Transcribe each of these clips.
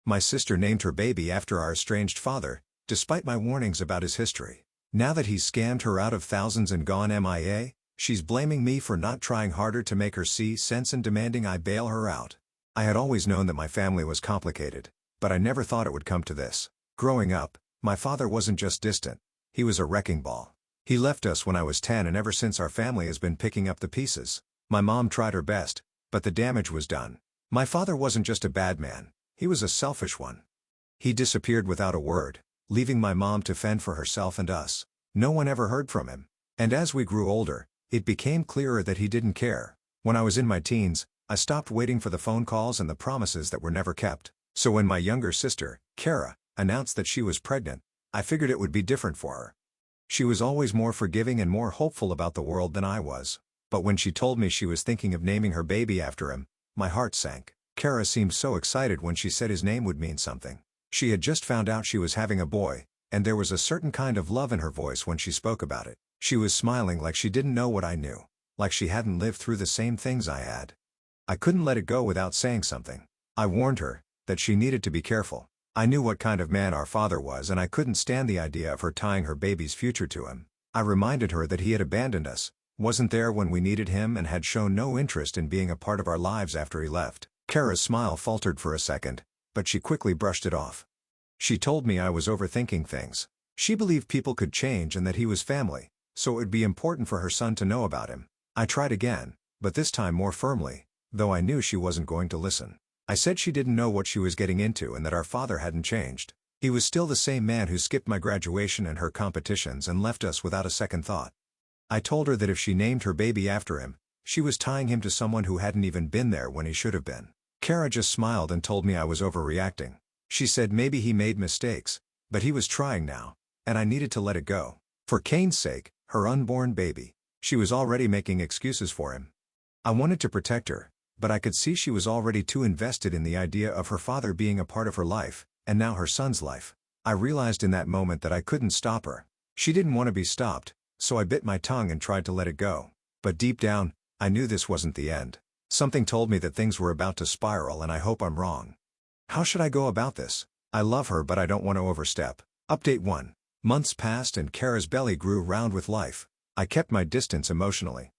My sister named her baby after our estranged father, despite my warnings about his history. Now that he's scammed her out of thousands and gone MIA, she's blaming me for not trying harder to make her see sense and demanding I bail her out. I had always known that my family was complicated, but I never thought it would come to this. Growing up, my father wasn't just distant, he was a wrecking ball. He left us when I was 10 and ever since our family has been picking up the pieces. My mom tried her best, but the damage was done. My father wasn't just a bad man, he was a selfish one. He disappeared without a word, leaving my mom to fend for herself and us. No one ever heard from him. And as we grew older, it became clearer that he didn't care. When I was in my teens, I stopped waiting for the phone calls and the promises that were never kept. So when my younger sister, Kara, announced that she was pregnant, I figured it would be different for her. She was always more forgiving and more hopeful about the world than I was. But when she told me she was thinking of naming her baby after him, my heart sank. Kara seemed so excited when she said his name would mean something. She had just found out she was having a boy, and there was a certain kind of love in her voice when she spoke about it. She was smiling like she didn't know what I knew, like she hadn't lived through the same things I had. I couldn't let it go without saying something. I warned her that she needed to be careful. I knew what kind of man our father was and I couldn't stand the idea of her tying her baby's future to him. I reminded her that he had abandoned us, wasn't there when we needed him and had shown no interest in being a part of our lives after he left. Kara's smile faltered for a second, but she quickly brushed it off. She told me I was overthinking things. She believed people could change and that he was family, so it would be important for her son to know about him. I tried again, but this time more firmly, though I knew she wasn't going to listen. I said she didn't know what she was getting into and that our father hadn't changed. He was still the same man who skipped my graduation and her competitions and left us without a second thought. I told her that if she named her baby after him, she was tying him to someone who hadn't even been there when he should have been. Kara just smiled and told me I was overreacting. She said maybe he made mistakes, but he was trying now, and I needed to let it go. For Kane's sake, her unborn baby. She was already making excuses for him. I wanted to protect her, but I could see she was already too invested in the idea of her father being a part of her life, and now her son's life. I realized in that moment that I couldn't stop her. She didn't want to be stopped, so I bit my tongue and tried to let it go. But deep down, I knew this wasn't the end. Something told me that things were about to spiral and I hope I'm wrong. How should I go about this? I love her but I don't want to overstep. Update 1. Months passed and Kara's belly grew round with life. I kept my distance emotionally.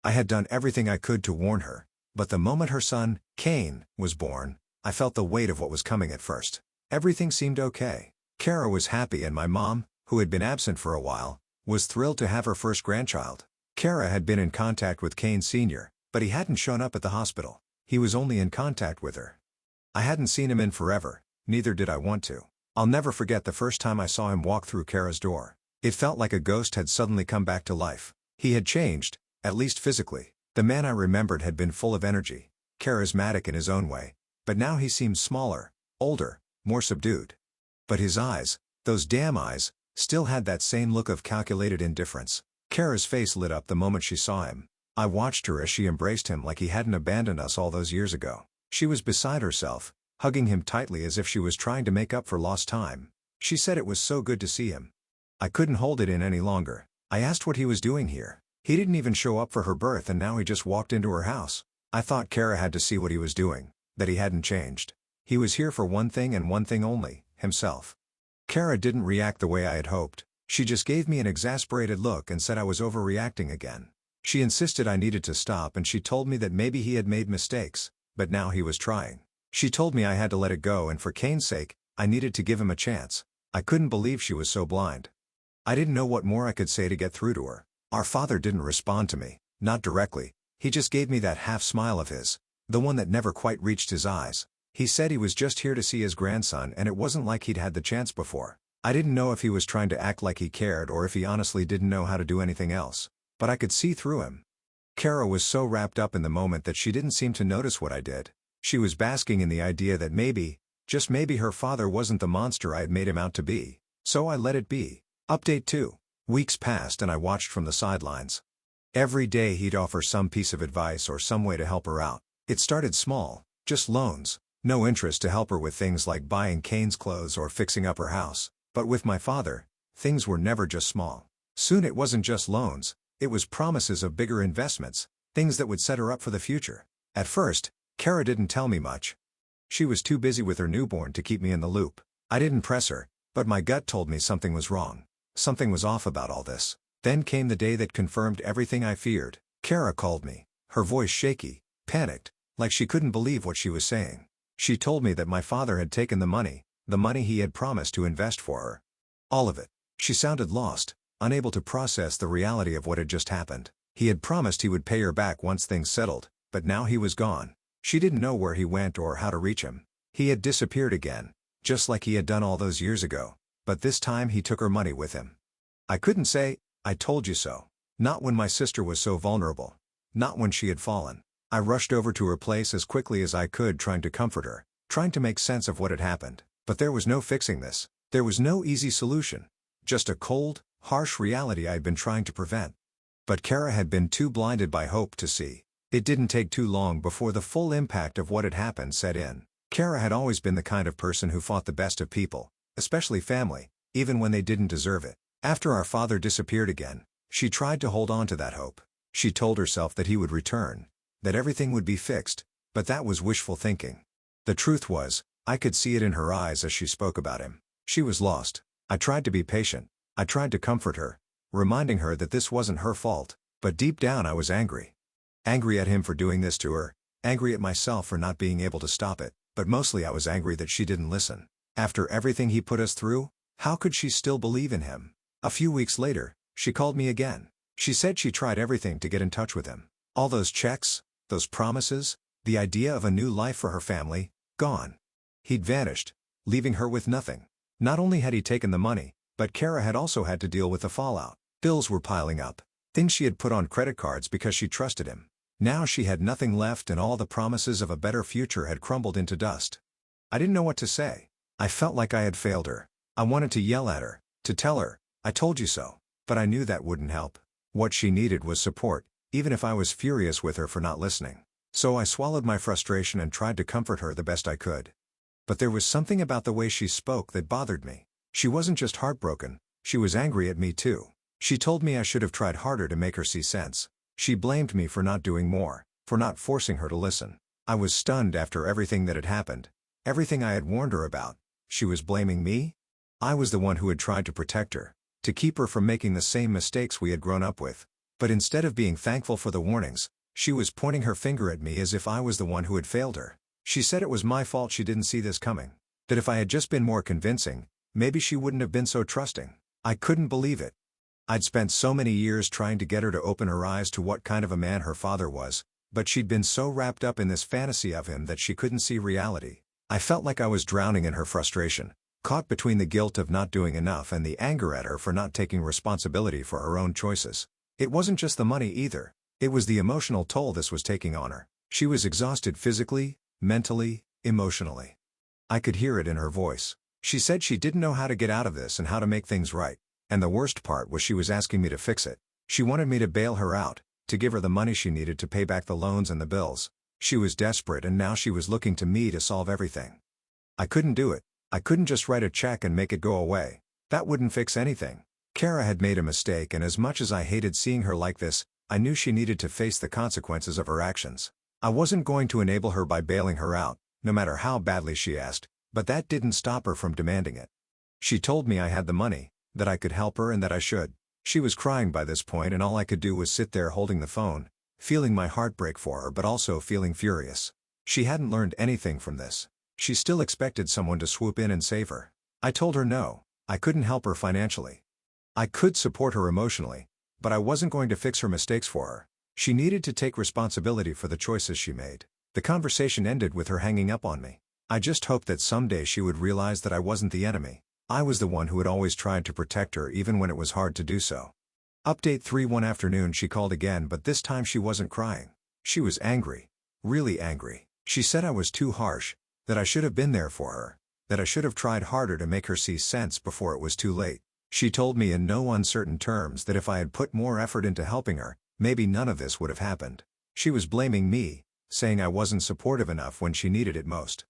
I had done everything I could to warn her, but the moment her son, Kane, was born, I felt the weight of what was coming at first. Everything seemed okay. Kara was happy and my mom, who had been absent for a while, was thrilled to have her first grandchild. Kara had been in contact with Kane Sr., but he hadn't shown up at the hospital. He was only in contact with her. I hadn't seen him in forever, neither did I want to. I'll never forget the first time I saw him walk through Kara's door. It felt like a ghost had suddenly come back to life. He had changed, at least physically. The man I remembered had been full of energy, charismatic in his own way, but now he seemed smaller, older, more subdued. But his eyes, those damn eyes, still had that same look of calculated indifference. Kara's face lit up the moment she saw him. I watched her as she embraced him like he hadn't abandoned us all those years ago. She was beside herself, hugging him tightly as if she was trying to make up for lost time. She said it was so good to see him. I couldn't hold it in any longer. I asked what he was doing here. He didn't even show up for her birth and now he just walked into her house. I thought Kara had to see what he was doing, that he hadn't changed. He was here for one thing and one thing only, himself. Kara didn't react the way I had hoped. She just gave me an exasperated look and said I was overreacting again. She insisted I needed to stop and she told me that maybe he had made mistakes, but now he was trying. She told me I had to let it go and for Kane's sake, I needed to give him a chance. I couldn't believe she was so blind. I didn't know what more I could say to get through to her. Our father didn't respond to me, not directly. He just gave me that half smile of his, the one that never quite reached his eyes. He said he was just here to see his grandson and it wasn't like he'd had the chance before. I didn't know if he was trying to act like he cared or if he honestly didn't know how to do anything else. But I could see through him. Kara was so wrapped up in the moment that she didn't seem to notice what I did. She was basking in the idea that maybe, just maybe her father wasn't the monster I had made him out to be. So I let it be. Update 2. Weeks passed and I watched from the sidelines. Every day he'd offer some piece of advice or some way to help her out. It started small, just loans. No interest to help her with things like buying Kane's clothes or fixing up her house. But with my father, things were never just small. Soon it wasn't just loans, it was promises of bigger investments, things that would set her up for the future. At first, Kara didn't tell me much. She was too busy with her newborn to keep me in the loop. I didn't press her, but my gut told me something was wrong. Something was off about all this. Then came the day that confirmed everything I feared. Kara called me, her voice shaky, panicked, like she couldn't believe what she was saying. She told me that my father had taken the money he had promised to invest for her. All of it. She sounded lost, unable to process the reality of what had just happened. He had promised he would pay her back once things settled, but now he was gone. She didn't know where he went or how to reach him. He had disappeared again, just like he had done all those years ago, but this time he took her money with him. I couldn't say, "I told you so." Not when my sister was so vulnerable. Not when she had fallen. I rushed over to her place as quickly as I could, trying to comfort her, trying to make sense of what had happened. But there was no fixing this. There was no easy solution. Just a cold, harsh reality I had been trying to prevent. But Kara had been too blinded by hope to see. It didn't take too long before the full impact of what had happened set in. Kara had always been the kind of person who fought the best of people, especially family, even when they didn't deserve it. After our father disappeared again, she tried to hold on to that hope. She told herself that he would return, that everything would be fixed, but that was wishful thinking. The truth was, I could see it in her eyes as she spoke about him. She was lost. I tried to be patient. I tried to comfort her, reminding her that this wasn't her fault, but deep down I was angry. Angry at him for doing this to her, angry at myself for not being able to stop it, but mostly I was angry that she didn't listen. After everything he put us through, how could she still believe in him? A few weeks later, she called me again. She said she tried everything to get in touch with him. All those checks, those promises, the idea of a new life for her family, gone. He'd vanished, leaving her with nothing. Not only had he taken the money, but Kara had also had to deal with the fallout. Bills were piling up. Things she had put on credit cards because she trusted him. Now she had nothing left and all the promises of a better future had crumbled into dust. I didn't know what to say. I felt like I had failed her. I wanted to yell at her, to tell her, "I told you so," but I knew that wouldn't help. What she needed was support, even if I was furious with her for not listening. So I swallowed my frustration and tried to comfort her the best I could. But there was something about the way she spoke that bothered me. She wasn't just heartbroken, she was angry at me too. She told me I should have tried harder to make her see sense. She blamed me for not doing more, for not forcing her to listen. I was stunned after everything that had happened, everything I had warned her about. She was blaming me? I was the one who had tried to protect her, to keep her from making the same mistakes we had grown up with. But instead of being thankful for the warnings, she was pointing her finger at me as if I was the one who had failed her. She said it was my fault she didn't see this coming. That if I had just been more convincing, maybe she wouldn't have been so trusting. I couldn't believe it. I'd spent so many years trying to get her to open her eyes to what kind of a man her father was, but she'd been so wrapped up in this fantasy of him that she couldn't see reality. I felt like I was drowning in her frustration, caught between the guilt of not doing enough and the anger at her for not taking responsibility for her own choices. It wasn't just the money either. It was the emotional toll this was taking on her. She was exhausted physically, mentally, emotionally. I could hear it in her voice. She said she didn't know how to get out of this and how to make things right. And the worst part was she was asking me to fix it. She wanted me to bail her out, to give her the money she needed to pay back the loans and the bills. She was desperate and now she was looking to me to solve everything. I couldn't do it. I couldn't just write a check and make it go away. That wouldn't fix anything. Kara had made a mistake, and as much as I hated seeing her like this, I knew she needed to face the consequences of her actions. I wasn't going to enable her by bailing her out, no matter how badly she asked, but that didn't stop her from demanding it. She told me I had the money, that I could help her and that I should. She was crying by this point and all I could do was sit there holding the phone, feeling my heart break for her but also feeling furious. She hadn't learned anything from this. She still expected someone to swoop in and save her. I told her no, I couldn't help her financially. I could support her emotionally, but I wasn't going to fix her mistakes for her. She needed to take responsibility for the choices she made. The conversation ended with her hanging up on me. I just hoped that someday she would realize that I wasn't the enemy. I was the one who had always tried to protect her even when it was hard to do so. Update 3: One afternoon she called again, but this time she wasn't crying. She was angry. Really angry. She said I was too harsh, that I should have been there for her, that I should have tried harder to make her see sense before it was too late. She told me in no uncertain terms that if I had put more effort into helping her, maybe none of this would have happened. She was blaming me, saying I wasn't supportive enough when she needed it most.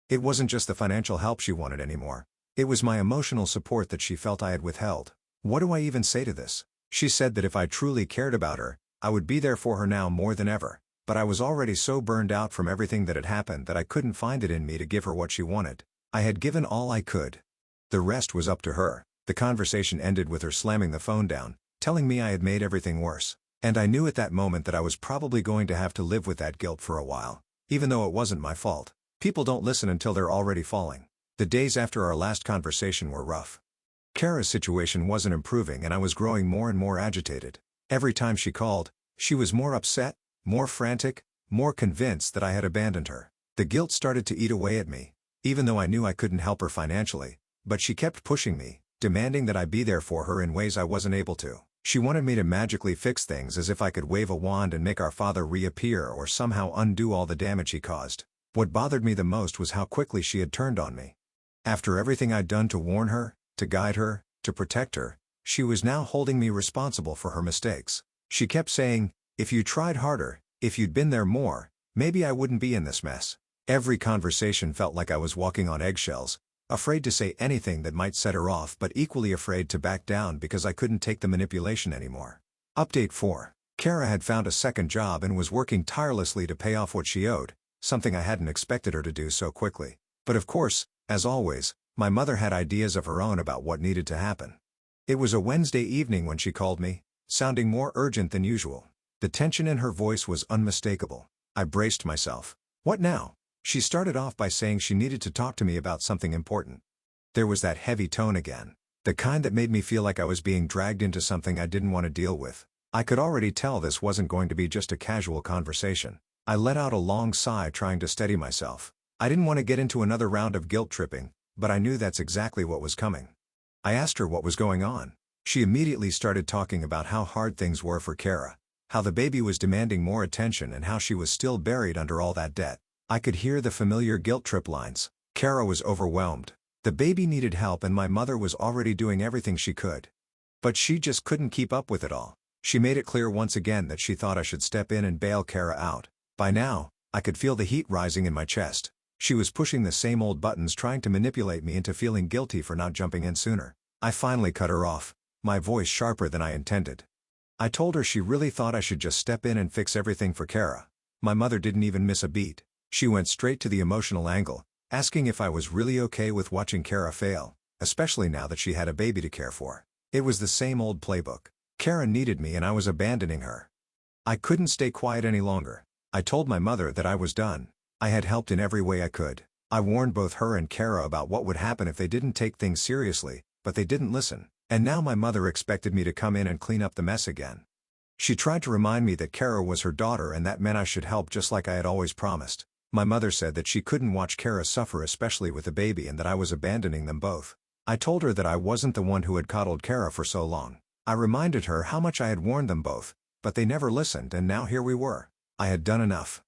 It wasn't just the financial help she wanted anymore. It was my emotional support that she felt I had withheld. What do I even say to this? She said that if I truly cared about her, I would be there for her now more than ever. but I was already so burned out from everything that had happened that I couldn't find it in me to give her what she wanted. I had given all I could. The rest was up to her. The conversation ended with her slamming the phone down, telling me I had made everything worse. And I knew at that moment that I was probably going to have to live with that guilt for a while, even though it wasn't my fault. People don't listen until they're already falling. The days after our last conversation were rough. Kara's situation wasn't improving and I was growing more and more agitated. Every time she called, she was more upset, more frantic, more convinced that I had abandoned her. The guilt started to eat away at me, even though I knew I couldn't help her financially, but she kept pushing me, demanding that I be there for her in ways I wasn't able to. She wanted me to magically fix things as if I could wave a wand and make our father reappear or somehow undo all the damage he caused. What bothered me the most was how quickly she had turned on me. After everything I'd done to warn her, to guide her, to protect her, she was now holding me responsible for her mistakes. She kept saying, "If you tried harder, if you'd been there more, maybe I wouldn't be in this mess." Every conversation felt like I was walking on eggshells, afraid to say anything that might set her off but equally afraid to back down because I couldn't take the manipulation anymore. Update 4. Kara had found a second job and was working tirelessly to pay off what she owed, something I hadn't expected her to do so quickly. But of course, as always, my mother had ideas of her own about what needed to happen. It was a Wednesday evening when she called me, sounding more urgent than usual. The tension in her voice was unmistakable. I braced myself. "What now?" She started off by saying she needed to talk to me about something important. There was that heavy tone again, the kind that made me feel like I was being dragged into something I didn't want to deal with. I could already tell this wasn't going to be just a casual conversation. I let out a long sigh trying to steady myself. I didn't want to get into another round of guilt tripping, but I knew that's exactly what was coming. I asked her what was going on. She immediately started talking about how hard things were for Kara, how the baby was demanding more attention and how she was still buried under all that debt. I could hear the familiar guilt trip lines. Kara was overwhelmed. The baby needed help and my mother was already doing everything she could. But she just couldn't keep up with it all. She made it clear once again that she thought I should step in and bail Kara out. By now, I could feel the heat rising in my chest. She was pushing the same old buttons trying to manipulate me into feeling guilty for not jumping in sooner. I finally cut her off, my voice sharper than I intended. I told her she really thought I should just step in and fix everything for Kara. My mother didn't even miss a beat. She went straight to the emotional angle, asking if I was really okay with watching Kara fail, especially now that she had a baby to care for. It was the same old playbook. Kara needed me and I was abandoning her. I couldn't stay quiet any longer. I told my mother that I was done. I had helped in every way I could. I warned both her and Kara about what would happen if they didn't take things seriously, but they didn't listen. And now my mother expected me to come in and clean up the mess again. She tried to remind me that Kara was her daughter and that meant I should help just like I had always promised. My mother said that she couldn't watch Kara suffer, especially with the baby, and that I was abandoning them both. I told her that I wasn't the one who had coddled Kara for so long. I reminded her how much I had warned them both, but they never listened and now here we were. I had done enough.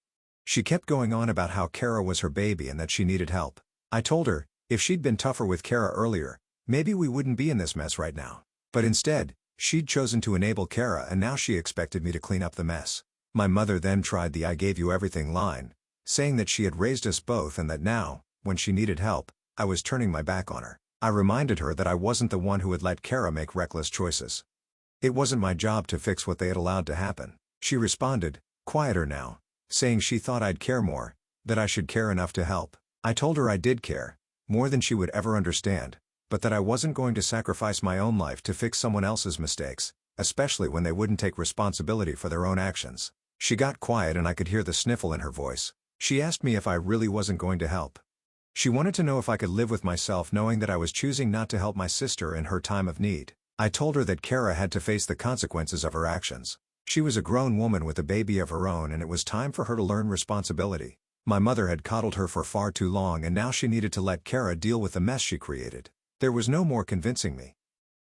She kept going on about how Kara was her baby and that she needed help. I told her, if she'd been tougher with Kara earlier, maybe we wouldn't be in this mess right now. But instead, she'd chosen to enable Kara and now she expected me to clean up the mess. My mother then tried the "I gave you everything" line, saying that she had raised us both and that now, when she needed help, I was turning my back on her. I reminded her that I wasn't the one who had let Kara make reckless choices. It wasn't my job to fix what they had allowed to happen. She responded, quieter now, saying she thought I'd care more, that I should care enough to help. I told her I did care, more than she would ever understand, but that I wasn't going to sacrifice my own life to fix someone else's mistakes, especially when they wouldn't take responsibility for their own actions. She got quiet and I could hear the sniffle in her voice. She asked me if I really wasn't going to help. She wanted to know if I could live with myself knowing that I was choosing not to help my sister in her time of need. I told her that Kara had to face the consequences of her actions. She was a grown woman with a baby of her own and it was time for her to learn responsibility. My mother had coddled her for far too long and now she needed to let Kara deal with the mess she created. There was no more convincing me.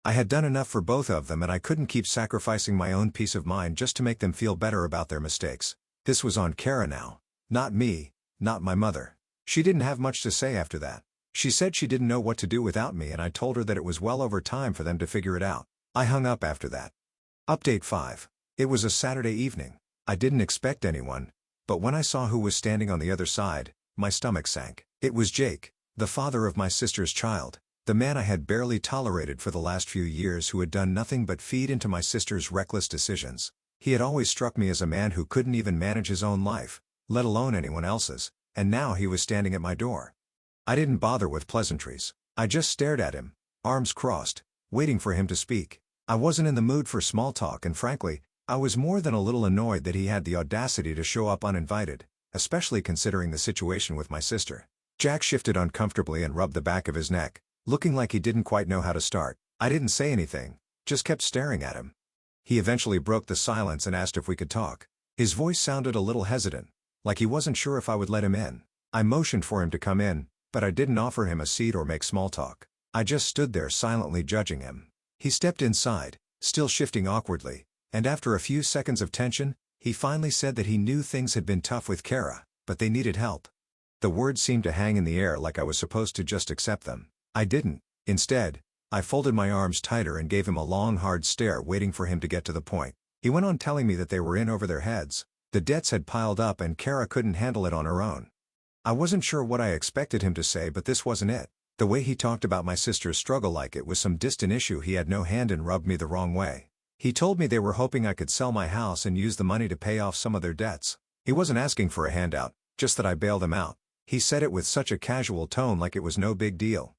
I had done enough for both of them and I couldn't keep sacrificing my own peace of mind just to make them feel better about their mistakes. This was on Kara now. Not me, not my mother. She didn't have much to say after that. She said she didn't know what to do without me and I told her that it was well over time for them to figure it out. I hung up after that. Update 5. It was a Saturday evening. I didn't expect anyone, but when I saw who was standing on the other side, my stomach sank. It was Jake, the father of my sister's child, the man I had barely tolerated for the last few years who had done nothing but feed into my sister's reckless decisions. He had always struck me as a man who couldn't even manage his own life, let alone anyone else's, and now he was standing at my door. I didn't bother with pleasantries. I just stared at him, arms crossed, waiting for him to speak. I wasn't in the mood for small talk, and frankly, I was more than a little annoyed that he had the audacity to show up uninvited, especially considering the situation with my sister. Jack shifted uncomfortably and rubbed the back of his neck, looking like he didn't quite know how to start. I didn't say anything, just kept staring at him. He eventually broke the silence and asked if we could talk. His voice sounded a little hesitant, like he wasn't sure if I would let him in. I motioned for him to come in, but I didn't offer him a seat or make small talk. I just stood there silently judging him. He stepped inside, still shifting awkwardly, and after a few seconds of tension, he finally said that he knew things had been tough with Kara, but they needed help. The words seemed to hang in the air like I was supposed to just accept them. I didn't. Instead, I folded my arms tighter and gave him a long hard stare, waiting for him to get to the point. He went on telling me that they were in over their heads. The debts had piled up and Kara couldn't handle it on her own. I wasn't sure what I expected him to say, but this wasn't it. The way he talked about my sister's struggle like it was some distant issue he had no hand in rubbed me the wrong way. He told me they were hoping I could sell my house and use the money to pay off some of their debts. He wasn't asking for a handout, just that I bail them out. He said it with such a casual tone like it was no big deal.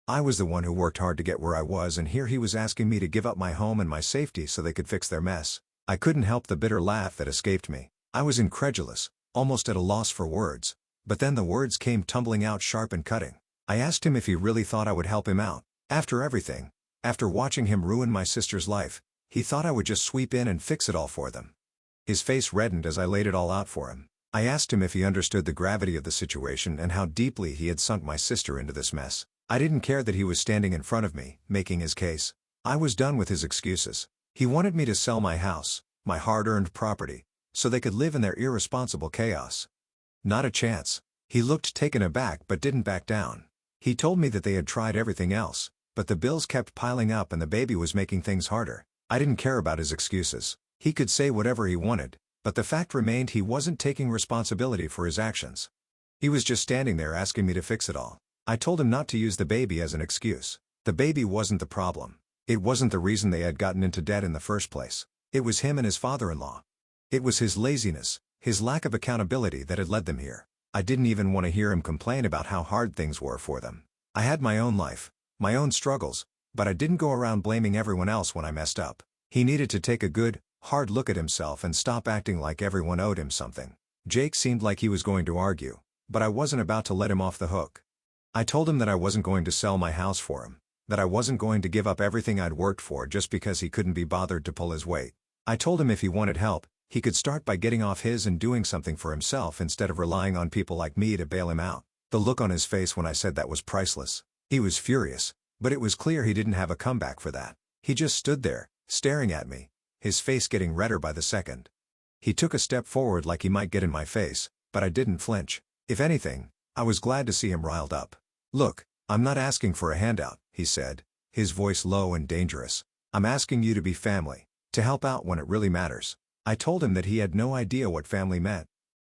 I was the one who worked hard to get where I was, and here he was asking me to give up my home and my safety so they could fix their mess. I couldn't help the bitter laugh that escaped me. I was incredulous, almost at a loss for words. But then the words came tumbling out sharp and cutting. I asked him if he really thought I would help him out. After everything, after watching him ruin my sister's life, he thought I would just sweep in and fix it all for them. His face reddened as I laid it all out for him. I asked him if he understood the gravity of the situation and how deeply he had sunk my sister into this mess. I didn't care that he was standing in front of me, making his case. I was done with his excuses. He wanted me to sell my house, my hard-earned property, so they could live in their irresponsible chaos. Not a chance. He looked taken aback but didn't back down. He told me that they had tried everything else, but the bills kept piling up and the baby was making things harder. I didn't care about his excuses. He could say whatever he wanted, but the fact remained he wasn't taking responsibility for his actions. He was just standing there asking me to fix it all. I told him not to use the baby as an excuse. The baby wasn't the problem. It wasn't the reason they had gotten into debt in the first place. It was him and his father-in-law. It was his laziness, his lack of accountability that had led them here. I didn't even want to hear him complain about how hard things were for them. I had my own life, my own struggles, but I didn't go around blaming everyone else when I messed up. He needed to take a good, hard look at himself and stop acting like everyone owed him something. Jake seemed like he was going to argue, but I wasn't about to let him off the hook. I told him that I wasn't going to sell my house for him, that I wasn't going to give up everything I'd worked for just because he couldn't be bothered to pull his weight. I told him if he wanted help, he could start by getting off his and doing something for himself instead of relying on people like me to bail him out. The look on his face when I said that was priceless. He was furious, but it was clear he didn't have a comeback for that. He just stood there, staring at me, his face getting redder by the second. He took a step forward like he might get in my face, but I didn't flinch. If anything, I was glad to see him riled up. "Look, I'm not asking for a handout," he said, his voice low and dangerous. "I'm asking you to be family, to help out when it really matters." I told him that he had no idea what family meant.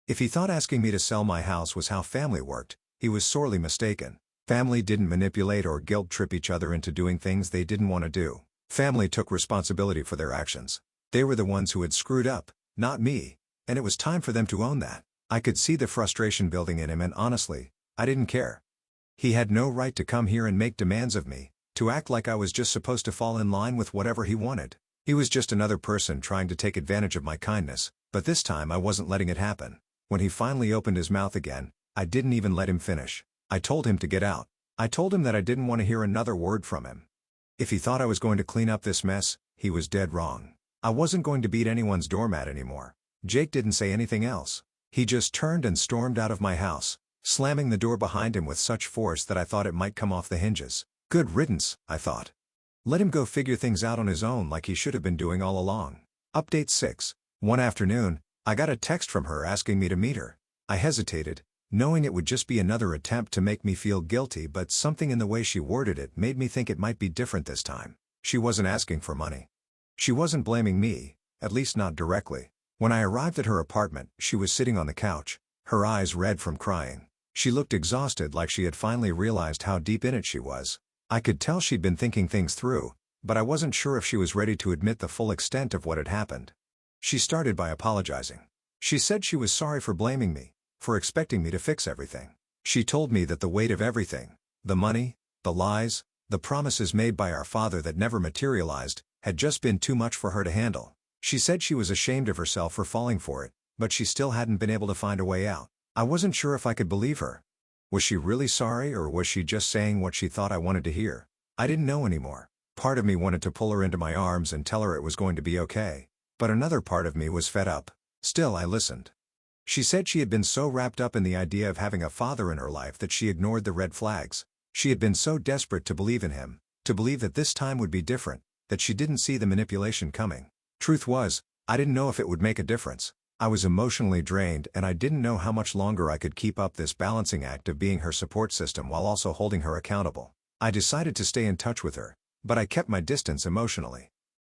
If he thought asking me to sell my house was how family worked, he was sorely mistaken. Family didn't manipulate or guilt-trip each other into doing things they didn't want to do. Family took responsibility for their actions. They were the ones who had screwed up, not me, and it was time for them to own that. I could see the frustration building in him, and honestly, I didn't care. He had no right to come here and make demands of me, to act like I was just supposed to fall in line with whatever he wanted. He was just another person trying to take advantage of my kindness, but this time I wasn't letting it happen. When he finally opened his mouth again, I didn't even let him finish. I told him to get out. I told him that I didn't want to hear another word from him. If he thought I was going to clean up this mess, he was dead wrong. I wasn't going to beat anyone's doormat anymore. Jake didn't say anything else. He just turned and stormed out of my house, slamming the door behind him with such force that I thought it might come off the hinges. Good riddance, I thought. Let him go figure things out on his own like he should have been doing all along. Update 6. One afternoon, I got a text from her asking me to meet her. I hesitated, knowing it would just be another attempt to make me feel guilty, but something in the way she worded it made me think it might be different this time. She wasn't asking for money. She wasn't blaming me, at least not directly. When I arrived at her apartment, she was sitting on the couch, her eyes red from crying. She looked exhausted, like she had finally realized how deep in it she was. I could tell she'd been thinking things through, but I wasn't sure if she was ready to admit the full extent of what had happened. She started by apologizing. She said she was sorry for blaming me, for expecting me to fix everything. She told me that the weight of everything, the money, the lies, the promises made by our father that never materialized, had just been too much for her to handle. She said she was ashamed of herself for falling for it, but she still hadn't been able to find a way out. I wasn't sure if I could believe her. Was she really sorry, or was she just saying what she thought I wanted to hear? I didn't know anymore. Part of me wanted to pull her into my arms and tell her it was going to be okay, but another part of me was fed up. Still, I listened. She said she had been so wrapped up in the idea of having a father in her life that she ignored the red flags. She had been so desperate to believe in him, to believe that this time would be different, that she didn't see the manipulation coming. Truth was, I didn't know if it would make a difference. I was emotionally drained, and I didn't know how much longer I could keep up this balancing act of being her support system while also holding her accountable. I decided to stay in touch with her, but I kept my distance emotionally.